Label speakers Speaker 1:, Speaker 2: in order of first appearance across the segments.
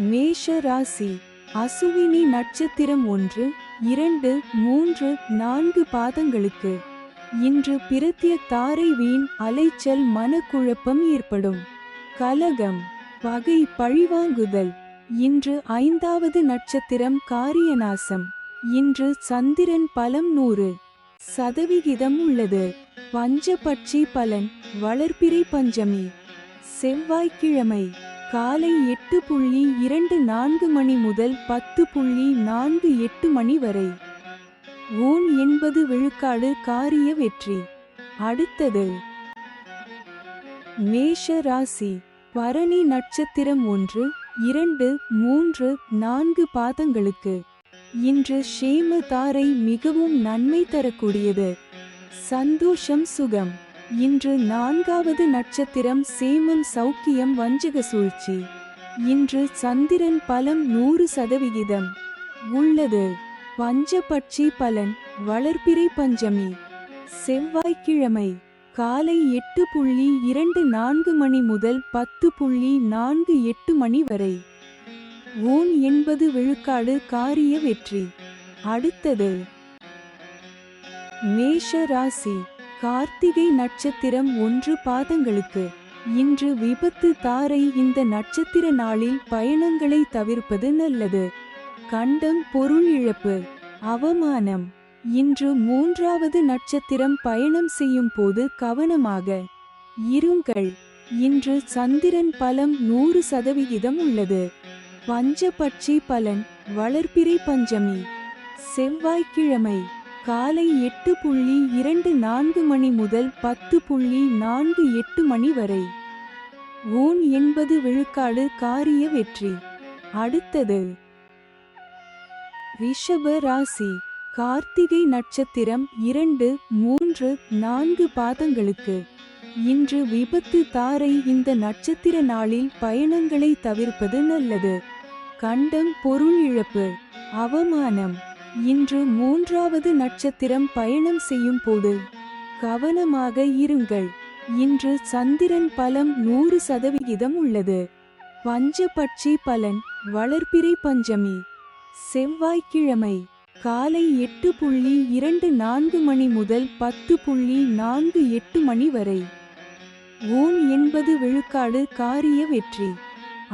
Speaker 1: மேஷ ராசி. அசுவினி நட்சத்திரம் 1, 2, 3, 4 பாதங்களுக்கு இன்று பிரத்ய தாரை வீண் அலைச்சல் மனக்குழப்பம் ஏற்படும். கலகம், பகை, பழிவாங்குதல். இன்று 5வது நட்சத்திரம் காரியநாசம். இன்று சந்திரன் பலம் 100% உள்ளது. பஞ்சபட்சி பலன் வளர்பிறை பஞ்சமி. செவ்வாய்க்கிழமை காலை 8:24 மணி முதல் 10:48 மணி வரை. ஊன் 80% காரிய வெற்றி. அடுத்தது மேஷ ராசி. பரணி நட்சத்திரம் 1, 2, 3, 4 பாதங்களுக்கு இன்று ஷேம தாரை மிகவும் நன்மை தரக்கூடியது. சந்தோஷம், சுகம். இன்று 4வது நட்சத்திரம் சேமம், சௌக்கியம், வஞ்சக சூழ்ச்சி. இன்று சந்திரன் பலம் 100% உள்ளது. பஞ்சபட்சி பலன் வளர்பிறை பஞ்சமி. செவ்வாய்க்கிழமை காலை 8:24 மணி முதல் 10:48 மணி வரை. ஊன் 80% காரிய வெற்றி. அடுத்தது மேஷ ராசி. கார்த்திகை நட்சத்திரம் 1 பாதங்களுக்கு இன்று விபத்து தாரை. இந்த நட்சத்திர நாளில் பயணங்களை தவிர்ப்பது நல்லது. கண்டம், பொருள் இழப்பு, அவமானம். இன்று 3வது நட்சத்திரம் பயணம் செய்யும் போது கவனமாக இருங்கள். இன்று சந்திரன் பலம் 100% உள்ளது. பஞ்சபட்சி பலன் வளர்பிறை பஞ்சமி. செவ்வாய்க்கிழமை காலை 8:24 மணி முதல் 10:48 மணி வரை. ஊன் 80% காரிய வெற்றி. அடுத்தது ரிஷப ராசி. கார்த்திகை நட்சத்திரம் 2, 3, 4 பாதங்களுக்கு இன்று விபத்து தாரை. இந்த நட்சத்திர நாளில் பயணங்களை தவிர்ப்பது நல்லது. கண்டம், பொருள் இழப்பு, அவமானம். இன்று 3வது நட்சத்திரம் பயணம் செய்யும் போது கவனமாக இருங்கள். இன்று சந்திரன் பலம் 100% உள்ளது. பஞ்சபட்சி பலன் வளர்பிறை பஞ்சமி. செவ்வாய்க்கிழமை காலை 8:24 மணி முதல் 10:48 மணி வரை. ஊன் 80% காரிய வெற்றி.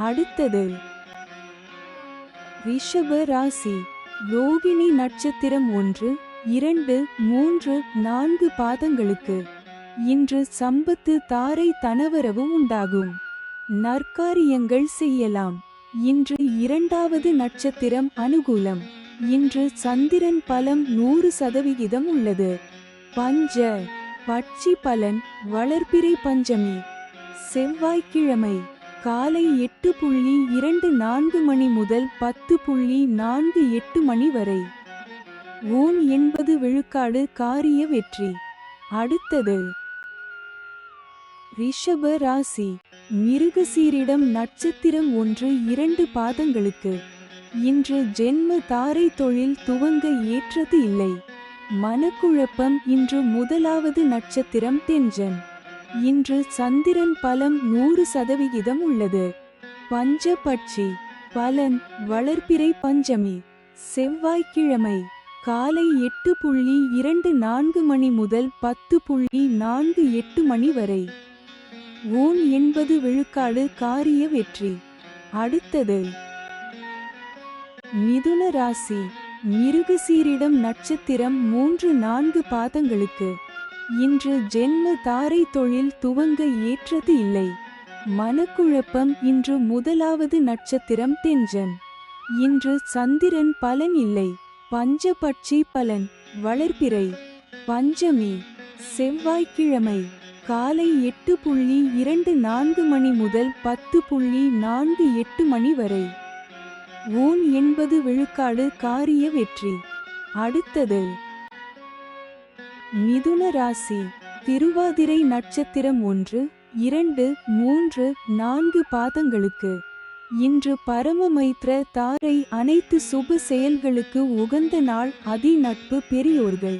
Speaker 1: அடுத்தது ரிஷப ராசி. ரோகிணி நட்சத்திரம் 1, 2, 3, 4 பாதங்களுக்கு இன்று சம்பத்து தாரை. தனவரவு உண்டாகும். நற்காரியங்கள் செய்யலாம். இன்று 2வது நட்சத்திரம் அனுகூலம். இன்று சந்திரன் பலம் 100% உள்ளது. பஞ்ச பட்சி பலன் வளர்பிறை பஞ்சமி. செவ்வாய்க்கிழமை காலை 8:24 மணி முதல் 10:48 மணி வரை. ஊன் 80% காரிய வெற்றி. அடுத்தது ரிஷப ராசி. மிருகசீரிடம் நட்சத்திரம் 1, 2 பாதங்களுக்கு இன்று ஜென்ம தாரை. தொழில் துவங்க ஏற்றது இல்லை. மனக்குழப்பம். இன்று 1வது நட்சத்திரம் தெஞ்சன். இன்று சந்திரன் பலம் 100% உள்ளது. பஞ்சபட்சி பலன் வளர்பிறை பஞ்சமி. செவ்வாய்க்கிழமை காலை 8:24 மணி முதல் 10:48 மணி வரை. ஊன் 80% காரிய வெற்றி. அடுத்தது மிதுன ராசி. மிருகசீரிடம் நட்சத்திரம் 3, 4 பாதங்களுக்கு இன்று ஜென்ம தாரை. தொழில் துவங்க ஏற்றது இல்லை. மனக்குழப்பம். இன்று 1வது நட்சத்திரம் தெஞ்சன். இன்று சந்திரன் பலன் இல்லை. பஞ்சபட்சி பலன் வளர்பிறை பஞ்சமி. செவ்வாய்க்கிழமை காலை 8:24 மணி முதல் 10:48 மணி வரை. ஊன் 80% காரிய வெற்றி. அடுத்தது மிதுன ராசி. திருவாதிரை நட்சத்திரம் 1, 2, 3, 4 பாதங்களுக்கு இன்று பரமமைத்ர தாரை. அனைத்து சுப செயல்களுக்கு உகந்த நாள். அதி நட்பு, பெரியோர்கள்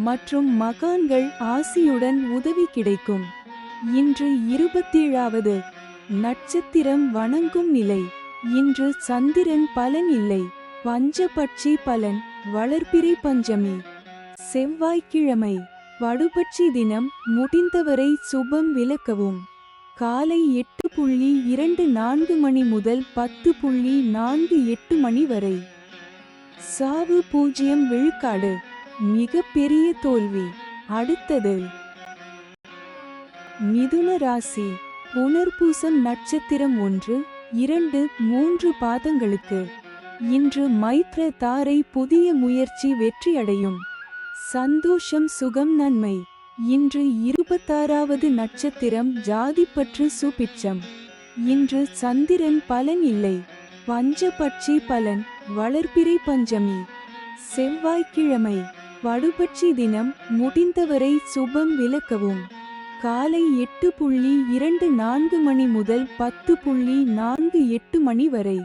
Speaker 1: மற்றும் மகான்கள் ஆசியுடன் உதவி கிடைக்கும். இன்று 27வது நட்சத்திரம் வணங்கும் நிலை. இன்று சந்திரன் பலன் இல்லை. பஞ்சபட்சி பலன் வளர்பிறை பஞ்சமி செவ்வாய்க்கிழமை வடுபட்சி தினம் முடிந்தவரை சுபம் விலக்கவும். காலை 8:24 மணி முதல் 10:48 மணி வரை. சாவு 0 விழுக்காடு. மிக பெரிய தோல்வி. அடுத்தது மிதுன ராசி. புனர்பூசம் நட்சத்திரம் 1, 2, 3 பாதங்களுக்கு. இன்று மைத்ர தாரை புதிய முயற்சி வெற்றியடையும். சந்தோஷம் சுகம் நன்மை. இன்று 26வது நட்சத்திரம் ஜாதிப்பற்று சுபிட்சம். இன்று சந்திரன் பலன் இல்லை. பஞ்சபட்சி பலன் வளர்பிறை பஞ்சமி செவ்வாய்க்கிழமை வடுபட்சி தினம் முடிந்தவரை சுபம் விலக்கவும். காலை 8:24 மணி முதல் 10:48 மணி வரை.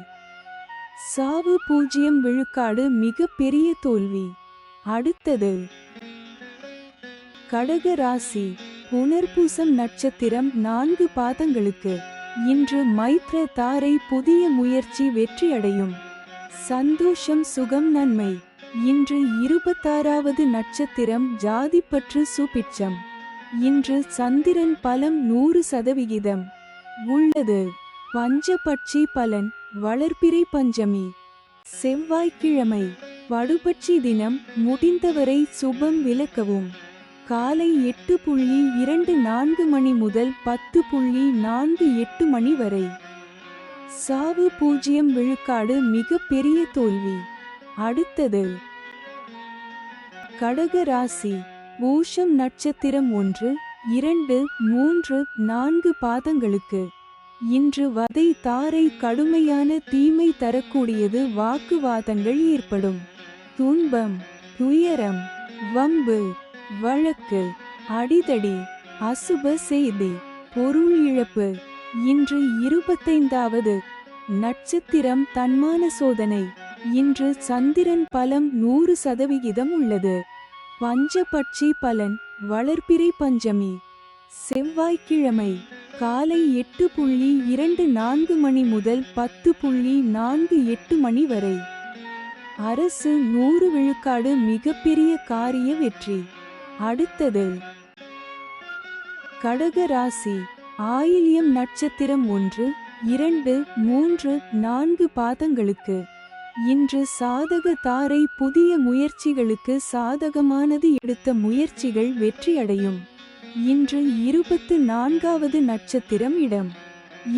Speaker 1: சாவு 0 விழுக்காடு. மிக பெரிய தோல்வி. அடுத்தது கடக ராசி. புனர்பூசம் நட்சத்திரம் 4 பாதங்களுக்கு. இன்று மைத்ர தாரை புதிய முயற்சி வெற்றியடையும். சந்தோஷம் சுகம் நன்மை. இன்று 26வது நட்சத்திரம் ஜாதிப்பற்று சுபிட்சம். இன்று சந்திரன் பலம் 100% உள்ளது. பஞ்சபட்சி பலன் வளர்பிறை பஞ்சமி செவ்வாய்க்கிழமை வடுபட்சி தினம் முடிந்தவரை சுபம் விலக்கவும். காலை 8:24 மணி முதல் 10:48 மணி வரை. சாவு 0 விழுக்காடு. மிக பெரிய தோல்வி. அடுத்தது கடக ராசி. பூஷம் நட்சத்திரம் 1, 2, 3, 4 பாதங்களுக்கு. இன்று வதை தாரை கடுமையான தீமை தரக்கூடியது. வாக்குவாதங்கள் ஏற்படும். துன்பம், துயரம், வம்பு, வழக்கு, அடிதடி, அசுப செய்தி, பொருள் இழப்பு. இன்று 25வது நட்சத்திரம் தன்மான சோதனை. இன்று சந்திரன் பலம் 100% உள்ளது. பஞ்சபட்சி பலன் வளர்பிறை பஞ்சமி செவ்வாய்க்கிழமை காலை 8:24 மணி முதல் 10:48 மணி வரை. அரசு 100 விழுக்காடு. மிகப்பெரிய காரிய வெற்றி. அடுத்தது கடக ராசி. ஆயில்யம் நட்சத்திரம் 1, 2, 3, 4 பாதங்களுக்கு. இன்று சாதக தாரை புதிய முயற்சிகளுக்கு சாதகமானது. எடுத்த முயற்சிகள் வெற்றியடையும். இன்று 24வது நட்சத்திரம் இடம்.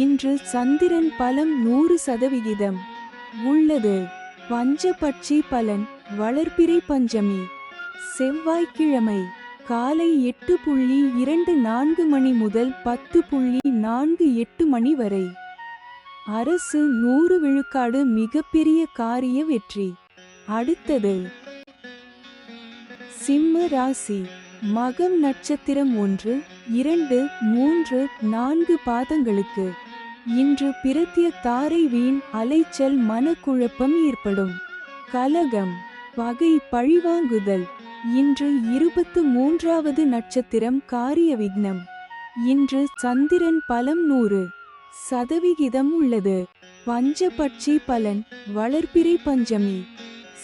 Speaker 1: இன்று சந்திரன் பலம் 100% உள்ளது. பஞ்சபட்சி பலன் வளர்பிறை பஞ்சமி செவ்வாய்க்கிழமை காலை 8:24 மணி முதல் 10:48 மணி வரை. அரசு 100 விழுக்காடு. மிகப்பெரிய காரிய வெற்றி. அடுத்தது சிம்ம ராசி. மகம் நட்சத்திரம் 1, 2, 3, 4 பாதங்களுக்கு. இன்று பிரத்ய தாரை வீண் அலைச்சல் மனக்குழப்பம் ஏற்படும். கலகம், பகை, பழிவாங்குதல். இன்று 23வது நட்சத்திரம் காரிய விக்னம். இன்று சந்திரன் பலம் 100% உள்ளது. பஞ்சபட்சி பலன் வளர்பிறை பஞ்சமி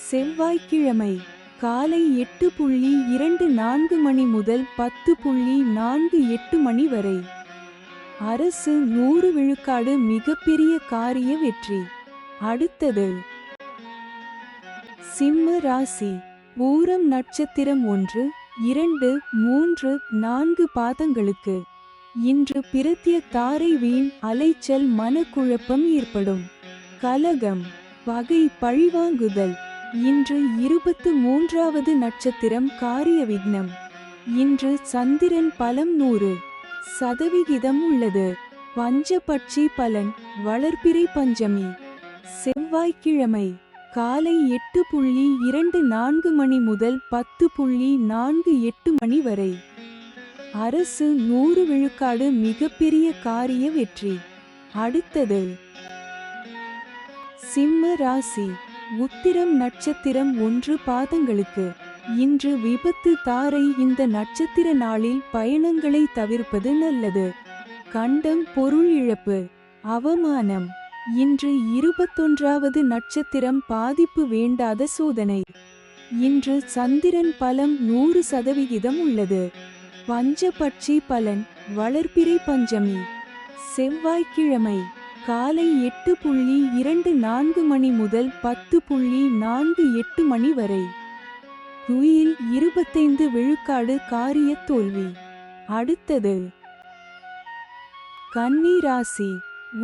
Speaker 1: செவ்வாய்க்கிழமை காலை 8:24 மணி முதல் 10:48 மணி வரை. அரசு 100 விழுக்காடு. மிகப்பெரிய காரிய வெற்றி. அடுத்தது சிம்ம ராசி. பூரம் நட்சத்திரம் 1, 2, 3, 4 பாதங்களுக்கு. இன்று பிரத்ய தாரை வீண் அலைச்சல் மனக்குழப்பம் ஏற்படும். கலகம், பகை, பழிவாங்குதல். இன்று 23வது நட்சத்திரம் காரிய விக்னம். இன்று சந்திரன் பலம் 100% உள்ளது. பஞ்சபட்சி பலன் வளர்பிறை பஞ்சமி செவ்வாய்க்கிழமை காலை 8:24 மணி முதல் 10:48 மணி வரை. அரசு 100 விழுக்காடு. மிகப்பெரிய காரிய வெற்றி. அடுத்தது சிம்ம ராசி. உத்திரம் நட்சத்திரம் 1 பாதங்களுக்கு. இன்று விபத்து தாரை. இந்த நட்சத்திர நாளில் பயணங்களை தவிர்ப்பது நல்லது. கண்டம், பொருள் இழப்பு, அவமானம், இன்று 21வது நட்சத்திரம் பாதிப்பு வேண்டாத சோதனை. இன்று சந்திரன் பலம் 100% உள்ளது. பஞ்சபட்சி பலன் வளர்பிறை பஞ்சமி செவ்வாய்க்கிழமை காலை 8:24 மணி முதல் 10:48 மணி வரை. துயில் 25 விழுக்காடு காரிய தோல்வி. அடுத்தது கன்னி ராசி.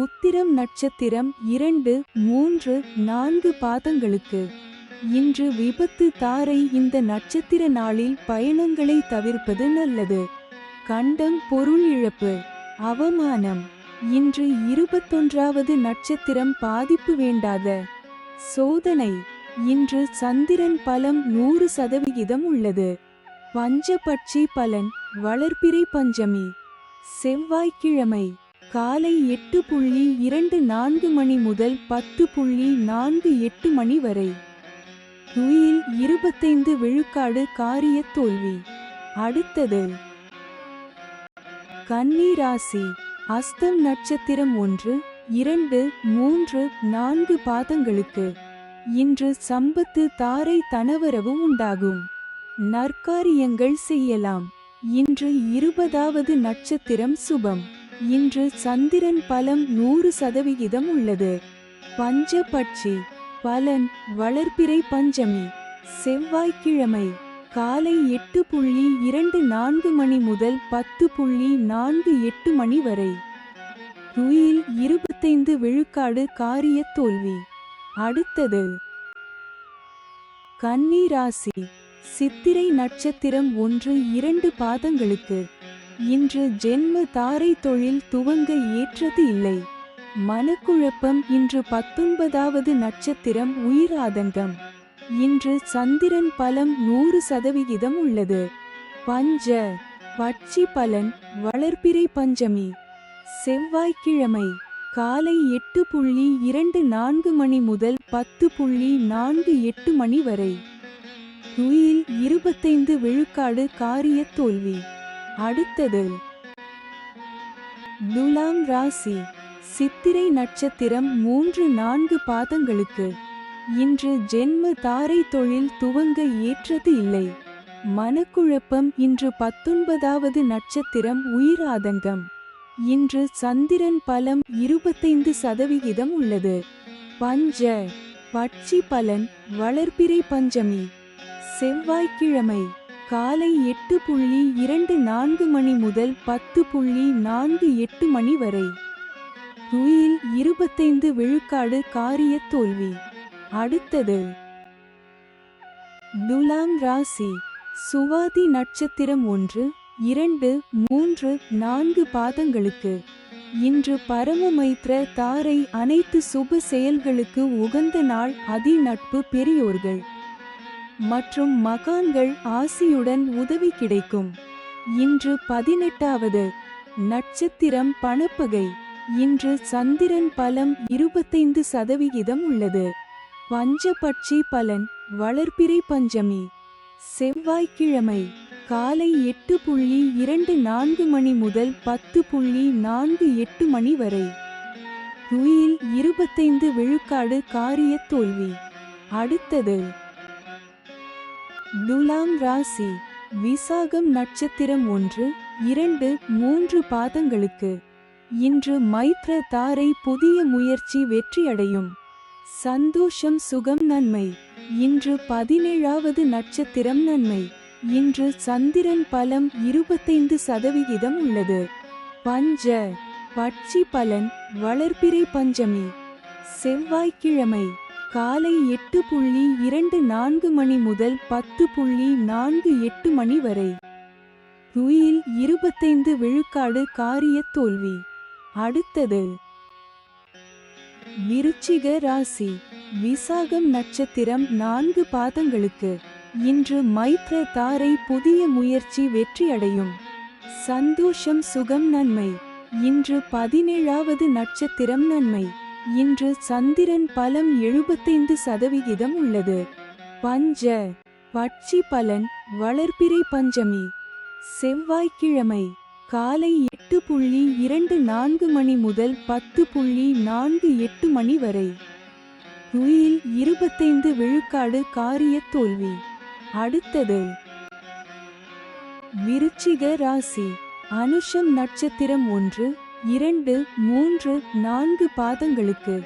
Speaker 1: உத்திரம் நட்சத்திரம் 2, 3, 4 பாதங்களுக்கு இன்று விபத்து தாரை. இந்த நட்சத்திர நாளில் பயணங்களை தவிர்ப்பது நல்லது. கண்டம் பொருள் இழப்பு அவமானம். இன்று 21வது நட்சத்திரம் பாதிப்பு வேண்டாத சோதனை. இன்று சந்திரன் பலம் 100% உள்ளது. பஞ்சபட்சி பலன் வளர்பிறை பஞ்சமி செவ்வாய்க்கிழமை காலை 8:24 மணி முதல் 10:48 மணி வரை. துயில் 25 விழுக்காடு காரிய தோல்வி. அடுத்தது கன்னி ராசி. அஸ்தம் நட்சத்திரம் 1, 2, 3, 4 பாதங்களுக்கு இன்று சம்பத்து தாரை தனவரவு உண்டாகும். நற்காரியங்கள் செய்யலாம். இன்று 20வது நட்சத்திரம் சுபம். இன்று சந்திரன் பலம் 100% உள்ளது. பஞ்சபட்சி பலன் வளர்பிறை பஞ்சமி செவ்வாய்க்கிழமை காலை 8:24 மணி முதல் 10:48 மணி வரை. துயில் 25 விழுக்காடு காரிய தோல்வி. அடுத்தது கன்னி ராசி. சித்திரை நட்சத்திரம் 1, 2 பாதங்களுக்கு இன்று ஜென்ம தாரை தொழில் துவங்க ஏற்றது இல்லை. மனக்குழப்பம். இன்று 19வது நட்சத்திரம் உயிர் ஆதங்கம். இன்று சந்திரன் பலம் 100% உள்ளது. பஞ்ச பட்சி பலன் வளர்பிறை பஞ்சமி செவ்வாய்க்கிழமை காலை 8:24 மணி முதல் 10:48 மணி வரை. துயில் 25 விழுக்காடு காரிய தோல்வி. அடுத்தது துலாம் ராசி. சித்திரை நட்சத்திரம் 3, 4 பாதங்களுக்கு இன்று ஜென்ம தாரை தொழில் துவங்க ஏற்றது இல்லை. மனக்குழப்பம். இன்று 19வது நட்சத்திரம் உயிர் ஆதங்கம். இன்று சந்திரன் பலம் 25% உள்ளது. பஞ்ச பட்சி பலன் வளர்பிறை பஞ்சமி செவ்வாய்க்கிழமை காலை 8:24 மணி முதல் 10:48 மணி வரை. துயில் 25 விழுக்காடு காரிய தோல்வி. அடுத்தது துலாம் ராசி. சுவாதி நட்சத்திரம் 1, 2, 3, 4 பாதங்களுக்கு இன்று பரமமைத்ர தாரை. அனைத்து சுப செயல்களுக்கு உகந்த நாள். அதி நட்பு பெரியோர்கள் மற்றும் மகான்கள் ஆசியுடன் உதவி கிடைக்கும். இன்று 18வது நட்சத்திரம் பணப்பகை. இன்று சந்திரன் பலம் 25% உள்ளது. பஞ்சபட்சி பலன் வளர்பிறை பஞ்சமி செவ்வாய்க்கிழமை காலை 8:24 மணி முதல் 10:48 மணி வரை. துயில் 25 விழுக்காடு காரிய தோல்வி. அடுத்தது துலாம் ராசி. விசாகம் நட்சத்திரம் 1, 2, 3 பாதங்களுக்கு இன்று மைத்ர தாரை. புதிய முயற்சி வெற்றியடையும். சந்தோஷம் சுகம் நன்மை. இன்று 17வது நட்சத்திரம் நன்மை. இன்று சந்திரன் பலம் 25% உள்ளது. பஞ்ச பட்சி பலன் வளர்பிறை பஞ்சமி செவ்வாய்க்கிழமை காலை 8:24 மணி முதல் 10:48 மணி வரை. துயில் 25 விழுக்காடு காரிய தோல்வி. அடுத்தது விருச்சிக ராசி. விசாகம் நட்சத்திரம் 4 பாதங்களுக்கு இன்று மைத்ர தாரை. புதிய முயற்சி வெற்றியடையும். சந்தோஷம் சுகம் நன்மை. இன்று 17வது நட்சத்திரம் நன்மை. இன்று சந்திரன் பலம் 75% உள்ளது. பஞ்ச பட்சி பலன் வளர்பிறை பஞ்சமி செவ்வாய்க்கிழமை காலை 8:24 மணி முதல் 10:48 மணி வரை. துயில் 25 விழுக்காடு காரிய தோல்வி. அடுத்தது விருச்சிக ராசி. அனுஷம் நட்சத்திரம் 1, 2, 3, 4 பாதங்களுக்கு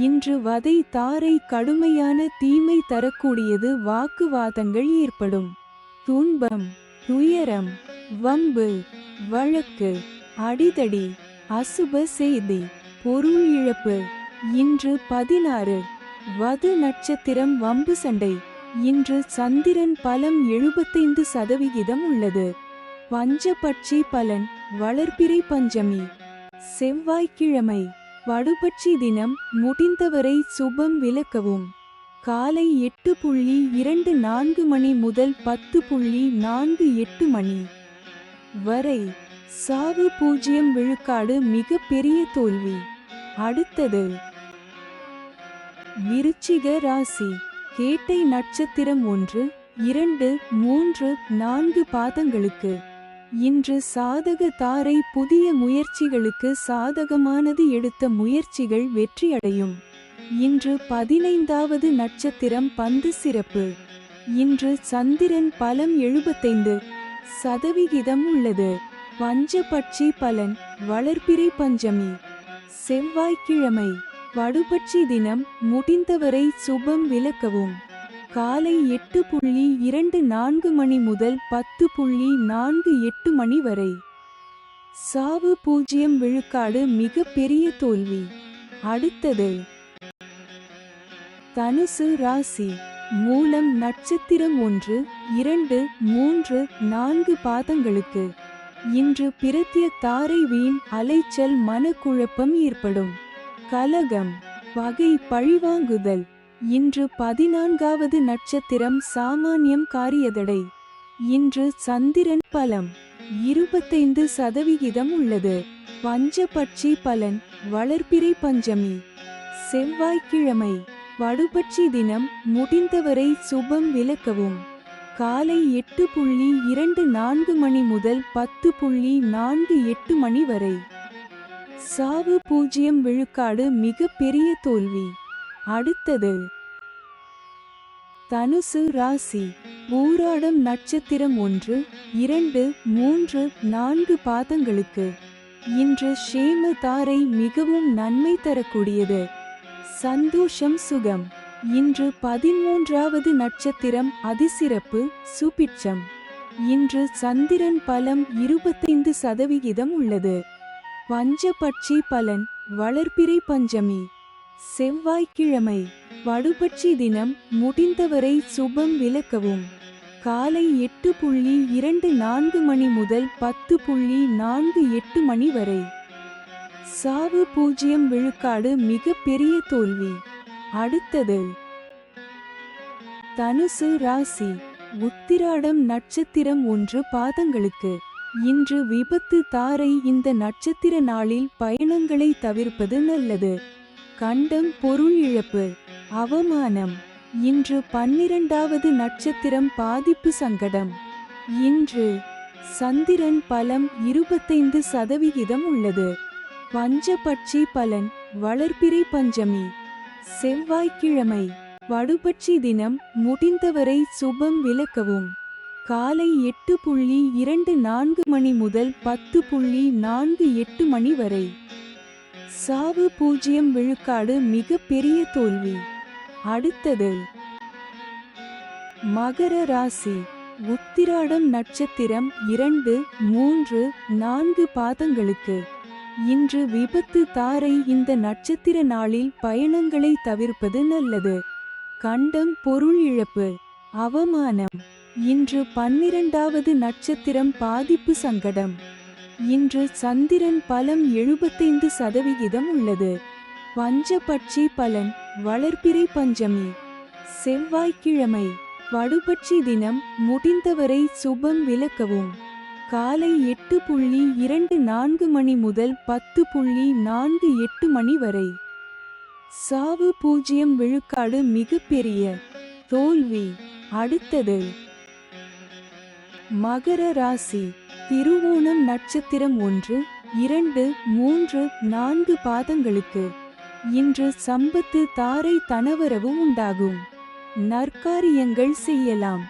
Speaker 1: இன்று வதை தாரை கடுமையான தீமை தரக்கூடியது. வாக்குவாதங்கள் ஏற்படும். துன்பம், துயரம், வம்பு, வழக்கு, அடிதடி, அசுப செய்தி, பொருள் இழப்பு. இன்று 16. வது நட்சத்திரம் வம்பு சண்டை. இன்று சந்திரன் பலம் 75% உள்ளது. பஞ்சபட்சி பலன் வளர்பிறை பஞ்சமி. செவ்வாய்க்கிழமை. வடுபட்சி தினம். முடிந்தவரை சுபம் விலக்கவும். காலை 8:24 மணி முதல் 10:48 மணி வரை. சாவு 0 விழுக்காடு மிக பெரிய தோல்வி. அடுத்தது விருச்சிக ராசி. கேட்டை நட்சத்திரம் 1, 2, 3, 4 பாதங்களுக்கு இன்று சாதக தாரை. புதிய முயற்சிகளுக்கு சாதகமானது. எடுத்த முயற்சிகள் வெற்றியடையும். இன்று 15வது நட்சத்திரம் பந்து சிறப்பு. இன்று சந்திரன் பலம் 75% உள்ளது. பஞ்சபட்சி பலன் வளர்பிறை பஞ்சமி. செவ்வாய்க்கிழமை. வடுபட்சி தினம். முடிந்தவரை சுபம் விலக்கவும். காலை 8:24 மணி முதல் 10:48 மணி வரை. சாவு 0 விழுக்காடு மிக பெரிய தோல்வி. அடுத்தது தனுசு ராசி. மூலம் நட்சத்திரம் 1, 2, 3, 4 பாதங்களுக்கு இன்று பிரத்ய தாரை. வீண் அலைச்சல், மனக்குழப்பம் ஏற்படும். கலகம், பகை, பழிவாங்குதல். இன்று 14வது நட்சத்திரம் சாமானியம் காரியதடை. இன்று சந்திரன் பலம் 25% உள்ளது. பஞ்சபட்சி பலன் வளர்பிறை பஞ்சமி. செவ்வாய்க்கிழமை. வடுபட்சி தினம். முடிந்தவரை சுபம் விலக்கவும். காலை 8:24 மணி முதல் 10:48 மணி வரை. சாவு 0 விழுக்காடு மிக பெரிய தோல்வி. அடுத்தது தனுசு ராசி. பூராடம் நட்சத்திரம் 1, 2, 3, 4 பாதங்களுக்கு இன்று ஷேம தாரை மிகவும் நன்மை தரக்கூடியது. சந்தோஷம், சுகம். இன்று 13வது நட்சத்திரம் அதிசிறப்பு சுபிட்சம். இன்று சந்திரன் பலம் 25% உள்ளது. பஞ்சபட்சி பலன் வளர்பிறை பஞ்சமி. செவ்வாய்க்கிழமை. வடுபட்சி தினம். முடிந்தவரை சுபம் விலக்கவும். காலை 8:24 மணி முதல் 10:48 மணி வரை. சாவு 0 விழுக்காடு மிக பெரிய தோல்வி. அடுத்தது தனுசு ராசி. உத்திராடம் நட்சத்திரம் 1 பாதங்களுக்கு இன்று விபத்து தாரை. இந்த நட்சத்திர நாளில் பயணங்களை தவிர்ப்பது நல்லது. கண்டம், பொருள் இழப்பு, அவமானம். இன்று 12வது நட்சத்திரம் பாதிப்பு, சங்கடம். இன்று சந்திரன் பலம் 25% உள்ளது. பஞ்சபட்சி பலன் வளர்பிறை பஞ்சமி. செவ்வாய்க்கிழமை. வடுபட்சி தினம். முடிந்தவரை சுபம் விலக்கவும். காலை 8:24 மணி முதல் 10:48 மணி வரை. சாவு 0 விழுக்காடு மிக பெரிய தோல்வி. அடுத்தது மகர ராசி. உத்திராடம் நட்சத்திரம் 2, 3, 4 பாதங்களுக்கு இன்று விபத்து தாரை. இந்த நட்சத்திர நாளில் பயணங்களை தவிர்ப்பது நல்லது. கண்டம், பொருள் இழப்பு, அவமானம். இன்று 12வது நட்சத்திரம் பாதிப்பு, சங்கடம். இன்று சந்திரன் பலம் 75% உள்ளது. பஞ்சபட்சி பலன் வளர்பிறை பஞ்சமி. செவ்வாய்க்கிழமை. வடுபட்சி தினம். முடிந்தவரை சுபம் விலக்கவும். காலை 8:24 மணி முதல் 10:48 மணி வரை. சாவு 0 விழுக்காடு மிக பெரிய தோல்வி. அடுத்தது மகர ராசி. திருவோணம் நட்சத்திரம் 1, 2, 3, 4 பாதங்களுக்கு இன்று சம்பத்து தாரை தனவரவு உண்டாகும். நற்காரியங்கள் செய்யலாம்.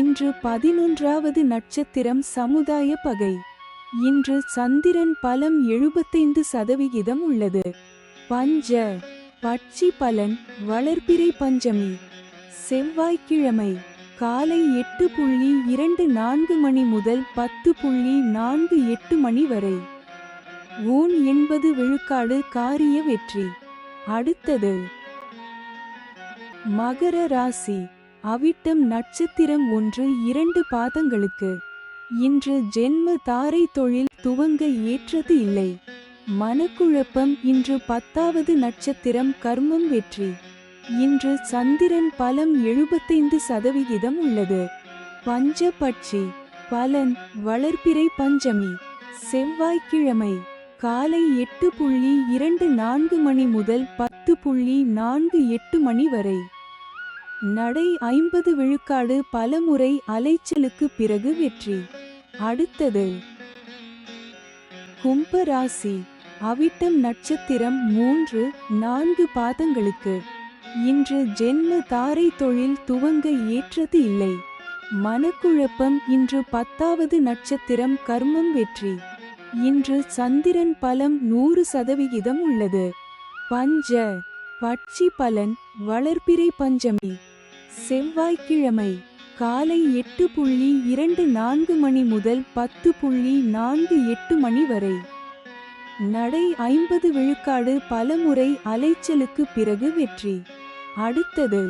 Speaker 1: இன்று 11வது நட்சத்திரம் சமுதாய பகை. இன்று சந்திரன் பலம் 75% உள்ளது. பஞ்ச பட்சி பலன் வளர்பிறை பஞ்சமி செவ்வாய்க்கிழமை காலை 8:24 மணி முதல் 10:48 மணி வரை. ஊன் 80 விழுக்காடு காரிய வெற்றி. அடுத்தது மகர ராசி. அவிட்டம் நட்சத்திரம் 1, 2 பாதங்களுக்கு இன்று ஜென்ம தாரை தொழில் துவங்க ஏற்றது இல்லை. மனக்குழப்பம். இன்று 10வது நட்சத்திரம் கர்மம் வெற்றி. இன்று சந்திரன் பலம் 75% உள்ளது. பஞ்சபட்சி பலன் வளர்பிறை பஞ்சமி செவ்வாய்க்கிழமை காலை 8:24 மணி முதல் 10:48 மணி வரை. நடை 50 விழுக்காடு பலமுறை அலைச்சலுக்கு பிறகு வெற்றி. அடுத்தது கும்ப ராசி. அவிட்டம் நட்சத்திரம் 3, 4 பாதங்களுக்கு இன்று ஜென்ம தாரை தொழில் துவங்க ஏற்றது இல்லை. மனக்குழப்பம். இன்று 10வது நட்சத்திரம் கர்மம் வெற்றி. இன்று சந்திரன் பலம் 100% உள்ளது. பஞ்ச பட்சி பலன் வளர்பிறை பஞ்சமி செவ்வாய்க்கிழமை காலை 8:24 மணி முதல் 10:48 மணி வரை. நடை 50 விழுக்காடு பலமுறை அலைச்சலுக்கு பிறகு வெற்றி. அடுத்தது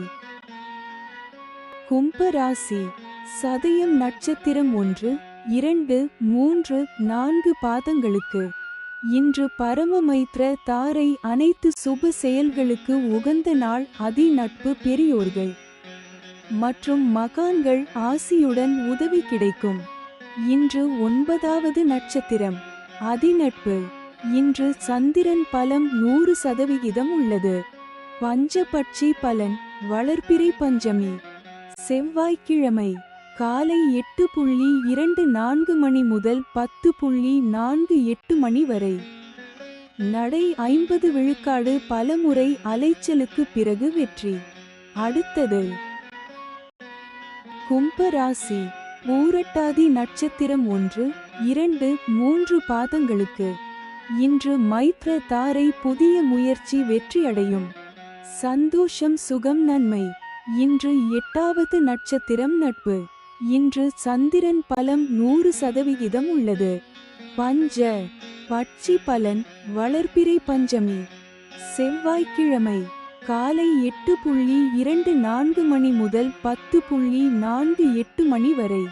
Speaker 1: கும்ப ராசி. சதயம் நட்சத்திரம் 1, 2, 3, 4 பாதங்களுக்கு இன்று பரமமைத்ர தாரை அனைத்து சுப செயல்களுக்கு உகந்த நாள். அதி நட்பு பெரியோர்கள் மற்றும் மகான்கள் ஆசியுடன் உதவி கிடைக்கும். இன்று 9வது நட்சத்திரம் அதிநட்பு. இன்று சந்திரன் பலம் 100% உள்ளது. பஞ்சபட்சி பலன் வளர்பிறை பஞ்சமி செவ்வாய்க்கிழமை காலை 8:24 மணி முதல் 10:48 மணி வரை. நடை 50 விழுக்காடு பலமுறை அலைச்சலுக்கு பிறகு வெற்றி. அடுத்தது கும்ப ராசி. பூரட்டாதி நட்சத்திரம் 1, 2, 3 பாதங்களுக்கு இன்று மைத்ர தாரை புதிய முயற்சி வெற்றியடையும். சந்தோஷம் சுகம் நன்மை. இன்று 8வது நட்சத்திரம் நட்பு. இன்று சந்திரன் பலம் 100% உள்ளது. பஞ்ச பட்சி பலன் வளர்பிறை பஞ்சமி செவ்வாய்க்கிழமை காலை 8:24 மணி முதல் 10:48 மணி வரை.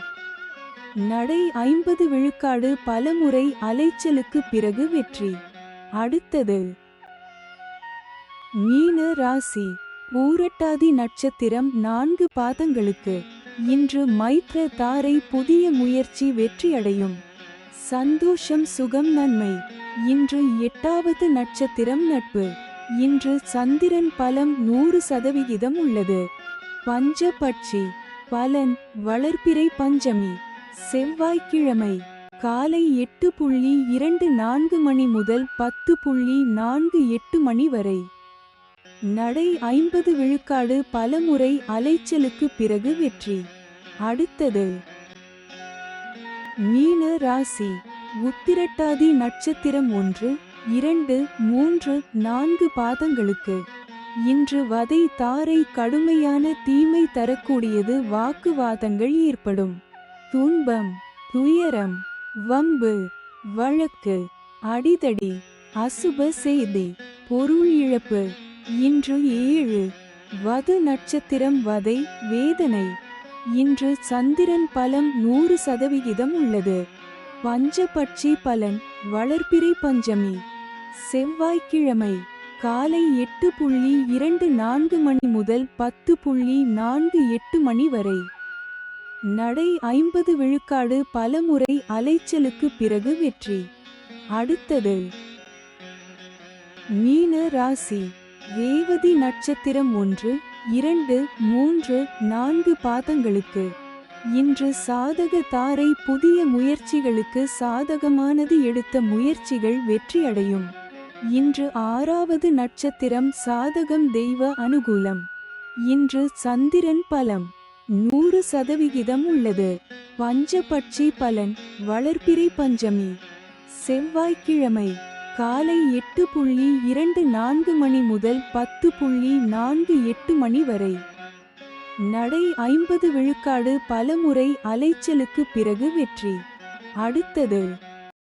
Speaker 1: நடை 50 விழுக்காடு பலமுறை அலைச்சலுக்கு பிறகு வெற்றி. அடுத்தது மீன ராசி. பூரட்டாதி நட்சத்திரம் 4 பாதங்களுக்கு இன்று மைத்ர தாரை புதிய முயற்சி வெற்றியடையும். சந்தோஷம் சுகம் நன்மை. இன்று 8வது நட்சத்திரம் நட்பு. இன்று சந்திரன் பலம் 100% உள்ளது. பஞ்சபட்சி பலன் வளர்பிறை பஞ்சமி செவ்வாய்க்கிழமை காலை 8:24 மணி முதல் 10:48 மணி வரை. நடை 50 விழுக்காடு பலமுறை அலைச்சலுக்கு பிறகு வெற்றி. அடுத்தது மீன ராசி. உத்திரட்டாதி நட்சத்திரம் 1, 2, 3, 4 பாதங்களுக்கு இன்று வதை தாரை கடுமையான தீமை தரக்கூடியது. வாக்குவாதங்கள் ஏற்படும். துன்பம் துயரம் வம்பு வழக்கு அடிதடி அசுப செய்தி பொருள் இழப்பு. இன்று 7 வது நட்சத்திரம் வதை வேதனை. இன்று சந்திரன் பலம் 100% உள்ளது. பஞ்சபட்சி பலன் வளர்பிறை பஞ்சமி செவ்வாய்க்கிழமை காலை 8:24 மணி முதல் 10:48 மணி வரை. நடை 50 விழுக்காடு பலமுறை அலைச்சலுக்கு பிறகு வெற்றி. அடுத்தது மீன ராசி. ரேவதி நட்சத்திரம் 1, 2, 3, 4 பாதங்களுக்கு இன்று சாதக தாரை புதிய முயற்சிகளுக்கு சாதகமானது, எடுத்த முயற்சிகள் வெற்றியடையும். இன்று 6வது நட்சத்திரம் சாதகம், தெய்வ அனுகூலம். இன்று சந்திரன் பலம் 100% உள்ளது. பஞ்சபட்சி பலன். வளர்பிறை பஞ்சமி செவ்வாய்க்கிழமை காலை 8:24 மணி முதல் 10:48 மணி வரை. நடை 50 விழுக்காடு, பலமுறை அலைச்சலுக்கு பிறகு வெற்றி. அடுத்தது